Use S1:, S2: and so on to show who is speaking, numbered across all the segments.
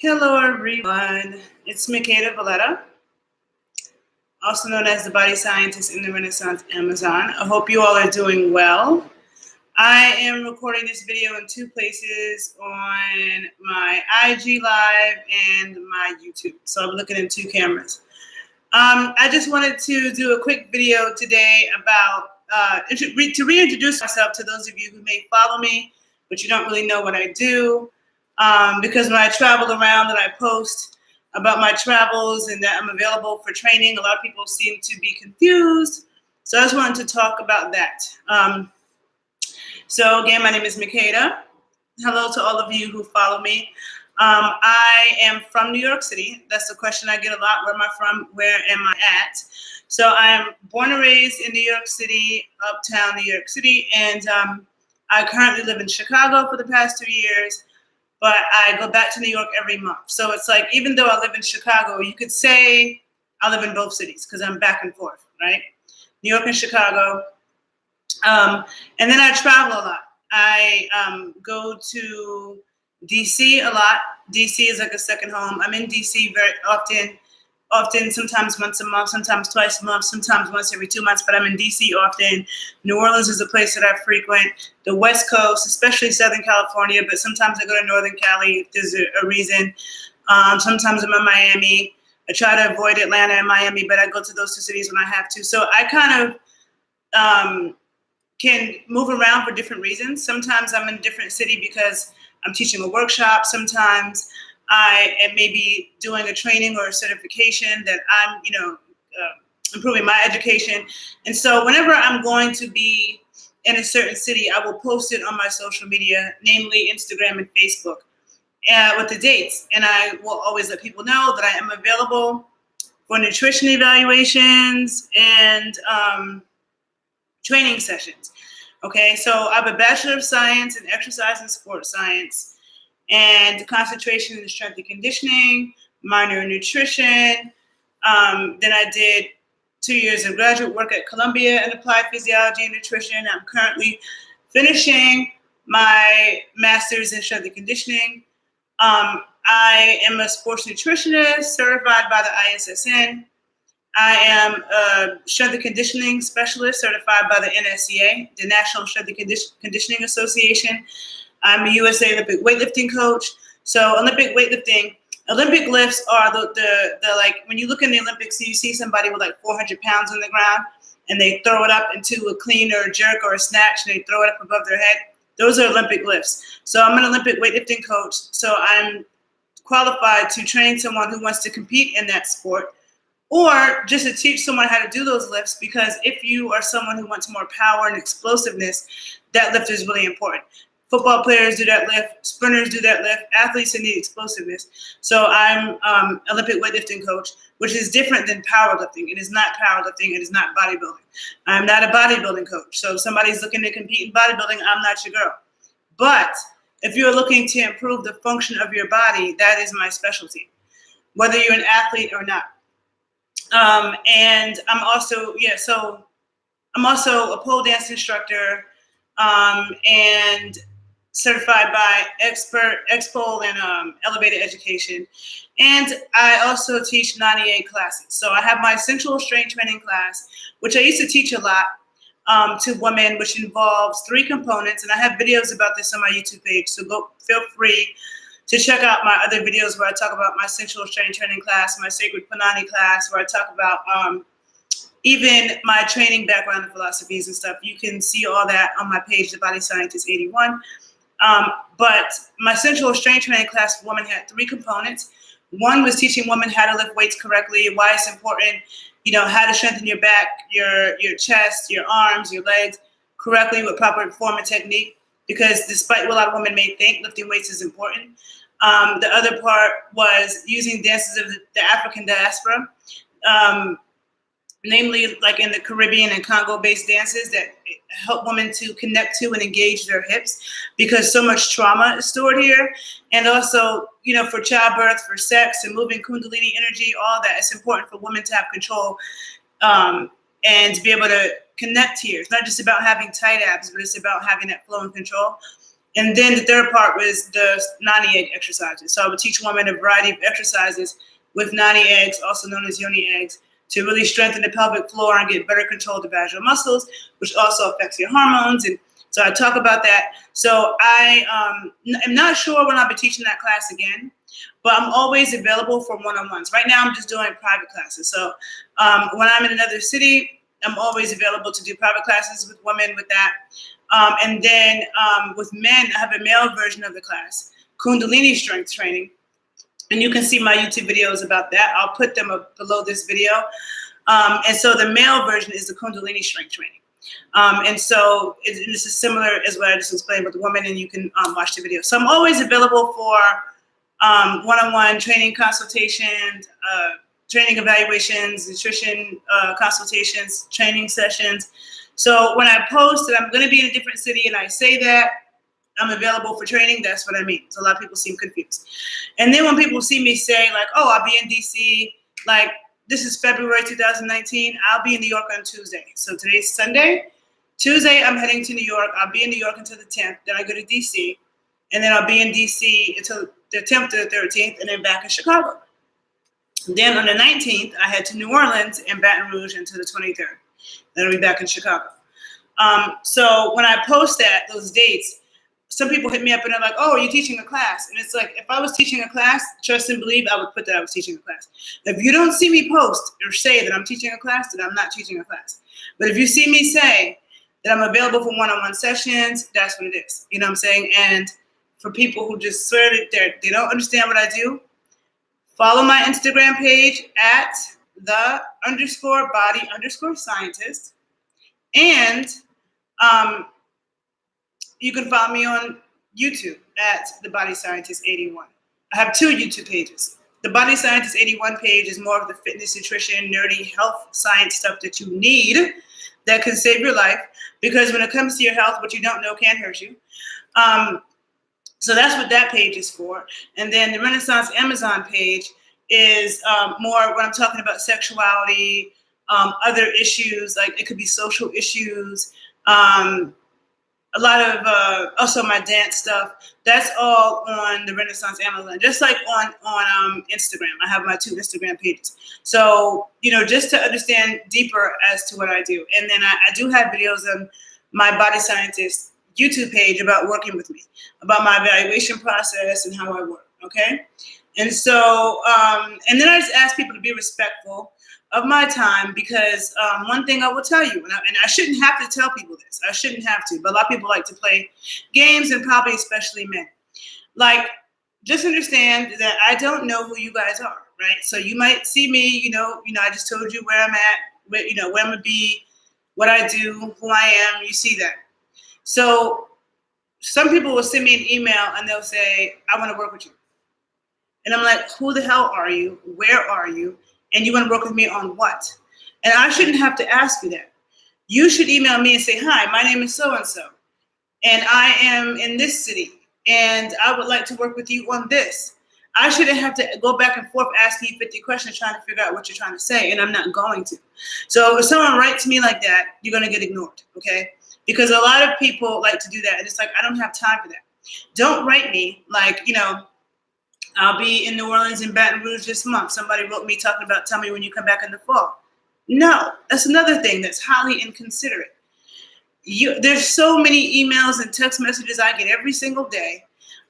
S1: Hello, everyone. It's Makeda Voletta, also known as the body scientist in the Renaissance Amazon. I hope you all are doing well. I am recording this video in two places on my IG Live and my YouTube. So I'm looking at two cameras. I just wanted to do a quick video today about to reintroduce myself to those of you who may follow me, but you don't really know what I do. Because when I travel around and I post about my travels and that I'm available for training, a lot of people seem to be confused. So I just wanted to talk about that. So again, my name is Makeda. Hello to all of you who follow me. I am from New York City. That's the question I get a lot. Where am I from? Where am I at? So I am born and raised in New York City, uptown New York City. And I currently live in Chicago for the past 2 years. But I go back to New York every month. So it's like, even though I live in Chicago, you could say I live in both cities because I'm back and forth, right? New York and Chicago. And then I travel a lot. I go to DC a lot. DC is like a second home. I'm in DC very often, sometimes once a month, sometimes twice a month, sometimes once every 2 months, but I'm in DC often. New Orleans is a place that I frequent. The West Coast, especially Southern California, but sometimes I go to Northern Cali if there's a reason. Sometimes I'm in Miami. I try to avoid Atlanta and Miami, but I go to those two cities when I have to. So I kind of can move around for different reasons. Sometimes I'm in a different city because I'm teaching a workshop. Sometimes I am maybe doing a training or a certification that I'm, improving my education. And so whenever I'm going to be in a certain city, I will post it on my social media, namely Instagram and Facebook, with the dates. And I will always let people know that I am available for nutrition evaluations and training sessions. Okay, so I have a Bachelor of Science in Exercise and Sports Science, and concentration in strength and conditioning, minor in nutrition. Then I did 2 years of graduate work at Columbia in applied physiology and nutrition. I'm currently finishing my master's in strength and conditioning. I am a sports nutritionist certified by the ISSN. I am a strength and conditioning specialist certified by the NSCA, the National Strength and Conditioning Association. I'm a USA Olympic weightlifting coach. So Olympic weightlifting, Olympic lifts are the like, when you look in the Olympics, you see somebody with like 400 pounds on the ground and they throw it up into a clean or a jerk or a snatch and they throw it up above their head. Those are Olympic lifts. So I'm an Olympic weightlifting coach. So I'm qualified to train someone who wants to compete in that sport, or just to teach someone how to do those lifts, because if you are someone who wants more power and explosiveness, that lift is really important. Football players do that lift, sprinters do that lift, athletes need explosiveness. So I'm Olympic weightlifting coach, which is different than powerlifting. It is not powerlifting, it is not bodybuilding. I'm not a bodybuilding coach. So if somebody's looking to compete in bodybuilding, I'm not your girl. But if you're looking to improve the function of your body, that is my specialty, whether you're an athlete or not. And I'm also, I'm also a pole dance instructor, and certified by Expole and Elevated Education. And I also teach 98 classes. So I have my sensual strength training class, which I used to teach a lot to women, which involves 3 components. And I have videos about this on my YouTube page. So feel free to check out my other videos where I talk about my sensual strength training class, my sacred Panani class, where I talk about even my training background and philosophies and stuff. You can see all that on my page, The Body Scientist 81. But my sensual strength training class for women had 3 components. One was teaching women how to lift weights correctly, why it's important, how to strengthen your back, your chest, your arms, your legs correctly with proper form and technique. Because despite what a lot of women may think, lifting weights is important. The other part was using dances of the African diaspora, namely like in the Caribbean and Congo-based dances that help women to connect to and engage their hips, because so much trauma is stored here. And also, for childbirth, for sex, and moving Kundalini energy, all that, it's important for women to have control and to be able to connect here. It's not just about having tight abs, but it's about having that flow and control. And then the third part was the 90 egg exercises. So I would teach women a variety of exercises with 90 eggs, also known as yoni eggs, to really strengthen the pelvic floor and get better control of the vaginal muscles, which also affects your hormones. And so I talk about that. So I am not sure when I'll be teaching that class again, but I'm always available for one-on-ones. Right now, I'm just doing private classes. So when I'm in another city, I'm always available to do private classes with women with that. And then with men, I have a male version of the class, Kundalini strength training. And you can see my YouTube videos about that. I'll put them below this video. And so the male version is the Kundalini strength training. And so this is similar as what I just explained with the woman, and you can watch the video. So I'm always available for one-on-one training consultations, training evaluations, nutrition consultations, training sessions. So when I post that I'm going to be in a different city and I say that I'm available for training, that's what I mean. So a lot of people seem confused. And then when people see me say like, oh, I'll be in DC, like this is February 2019, I'll be in New York on Tuesday. So today's Sunday. Tuesday, I'm heading to New York. I'll be in New York until the 10th. Then I go to DC. And then I'll be in DC until the 10th to the 13th, and then back in Chicago. Then on the 19th, I head to New Orleans and Baton Rouge until the 23rd. Then I'll be back in Chicago. So when I post those dates, some people hit me up and they're like, oh, are you teaching a class? And it's like, if I was teaching a class, trust and believe, I would put that I was teaching a class. If you don't see me post or say that I'm teaching a class, then I'm not teaching a class. But if you see me say that I'm available for one-on-one sessions, that's what it is. You know what I'm saying? And for people who just swear that they don't understand what I do, follow my Instagram page at _body_scientist. And you can follow me on YouTube at The Body Scientist 81. I have 2 YouTube pages. The Body Scientist 81 page is more of the fitness, nutrition, nerdy, health, science stuff that you need that can save your life. Because when it comes to your health, what you don't know can hurt you. So that's what that page is for. And then the Renaissance Amazon page is more when I'm talking about sexuality, other issues, like it could be social issues, a lot of also my dance stuff. That's all on the Renaissance Amazon, just like on Instagram. I have my 2 Instagram pages. So, just to understand deeper as to what I do. And then I do have videos on my Body Scientist YouTube page about working with me, about my evaluation process and how I work, okay? And so, and then I just ask people to be respectful of my time, because one thing I will tell you, and I shouldn't have to tell people this, I shouldn't have to, but a lot of people like to play games, and probably especially men. Like, just understand that I don't know who you guys are, right? So you might see me, I just told you where I'm at, where I'm gonna be, what I do, who I am, you see that. So some people will send me an email and they'll say, I want to work with you. And I'm like, who the hell are you? Where are you? And you want to work with me on what? And I shouldn't have to ask you that. You should email me and say, hi, my name is so-and-so, and I am in this city, and I would like to work with you on this. I shouldn't have to go back and forth asking you 50 questions trying to figure out what you're trying to say, and I'm not going to. So if someone writes me like that, you're going to get ignored, okay? Because a lot of people like to do that, and it's like, I don't have time for that. Don't write me like, I'll be in New Orleans and Baton Rouge this month. Somebody wrote me talking about, tell me when you come back in the fall. No, that's another thing that's highly inconsiderate. There's so many emails and text messages I get every single day.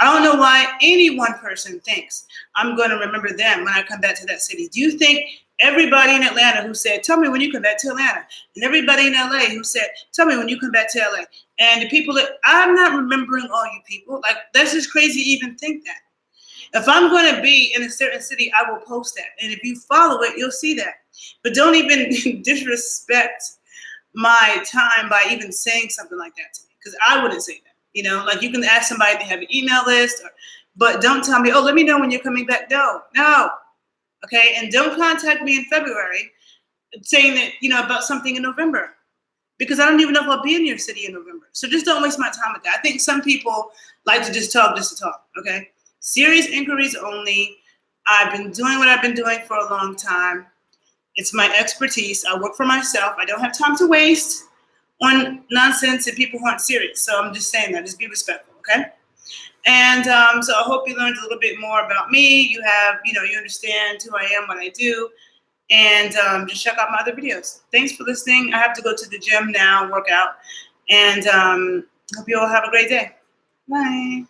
S1: I don't know why any one person thinks I'm going to remember them when I come back to that city. Do you think everybody in Atlanta who said, tell me when you come back to Atlanta, and everybody in LA who said, tell me when you come back to LA, and the people that, I'm not remembering all you people. Like, that's just crazy to even think that. If I'm going to be in a certain city, I will post that. And if you follow it, you'll see that. But don't even disrespect my time by even saying something like that to me, because I wouldn't say that. Like, you can ask somebody if they have an email list, but don't tell me, oh, let me know when you're coming back. No. Okay. And don't contact me in February saying that, about something in November, because I don't even know if I'll be in your city in November. So just don't waste my time with that. I think some people like to just talk just to talk. Okay. Serious inquiries only. I've been doing what I've been doing for a long time. It's my expertise. I work for myself. I don't have time to waste on nonsense and people who aren't serious. So I'm just saying that. Just be respectful. Okay. And so I hope you learned a little bit more about me. You have, you understand who I am, what I do, and just check out my other videos. Thanks for listening. I have to go to the gym now, work out, and hope you all have a great day. Bye.